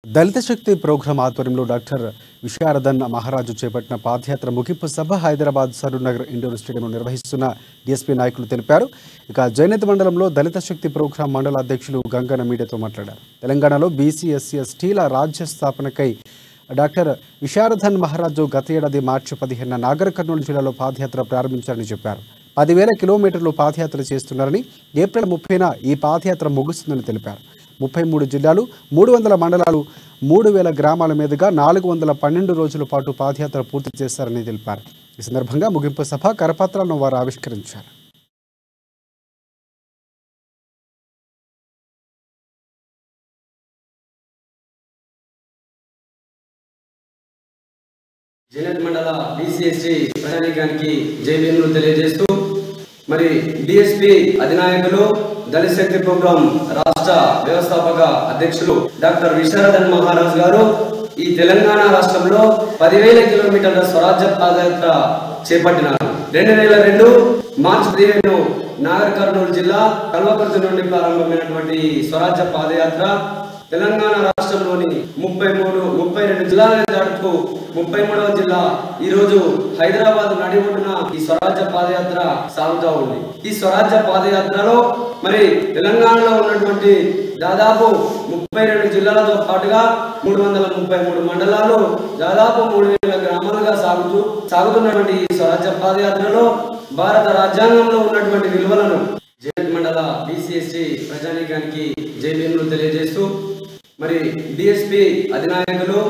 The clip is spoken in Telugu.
దళిత శక్తి ప్రోగ్రాం ఆధ్వర్యంలో డాక్టర్ విశారదన్ మహారాజు చేపట్టిన పాదయాత్ర ముగింపు సభ హైదరాబాద్ సరూర్నగర్ ఇండోర్ స్టేడియంలో నిర్వహిస్తున్న డీఎస్పీ నాయకులు తెలిపారు. ఇక జైనత్ మండలంలో దళిత శక్తి ప్రోగ్రాం మండల అధ్యక్షులు గంగన మీడియాతో మాట్లాడారు. తెలంగాణలో బీసీ ఎస్సీ ఎస్టీల రాజ్య స్థాపనకై డాక్టర్ విశారదన్ మహారాజు గత ఏడాది మార్చి 15న నాగర్ కర్నూలు జిల్లాలో పాదయాత్ర ప్రారంభించారని చెప్పారు. 10,000 కిలోమీటర్లు పాదయాత్ర చేస్తున్నారని, ఏప్రిల్ 30న ఈ పాదయాత్ర ముగుస్తుందని తెలిపారు. 33 జిల్లాలు, 300 మండలాలు, 3,000 గ్రామాల మీదుగా 412 రోజుల పాటు పాదయాత్ర పూర్తి చేశారని తెలిపారు. ఈ సందర్భంగా ముగింపు సభ కరపత్రాలను వారు ఆవిష్కరించారు. జైనత్ మండల బీసీఎస్టీ ప్రజానీకానికి జైబీములు తెలియజేస్తూ మరి డిఎస్పీ అధినాయకులు దళిత శక్తి ప్రోగ్రాం రాష్ట్ర వ్యవస్థాపక అధ్యక్షులు డాక్టర్ విశారదన్ మహారాజ్ గారు ఈ తెలంగాణ రాష్ట్రంలో 10,000 కిలోమీటర్ల స్వరాజ్య పాదయాత్ర చేపట్టినారు. 2002 మార్చి 15 నాగర్ కర్నూలు జిల్లా కల్వకుర్తి నుండి ప్రారంభమైనటువంటి స్వరాజ్య పాదయాత్ర తెలంగాణ రాష్ట్రంలోని 32 జిల్లాలను దాటుతూ 33వ జిల్లా ఈ రోజు హైదరాబాద్ నడిబొడ్డున ఈ స్వరాజ్య పాదయాత్ర సాగుతూ ఉంది. ఈ స్వరాజ్య పాదయాత్రలో మరి తెలంగాణలో ఉన్నటువంటి దాదాపు 32 జిల్లాలతో పాటుగా 333 మండలాలు, దాదాపు 3,000 గ్రామాలుగా సాగుతున్నటువంటి ఈ స్వరాజ్య పాదయాత్రలో భారత రాజ్యాంగంలో ఉన్నటువంటి విలువలను జైనత్ మండల బీసీఎస్టీ ప్రజానీకానికి జైబీములు తెలియజేస్తూ మరి డిఎస్పీ అధినాయకులు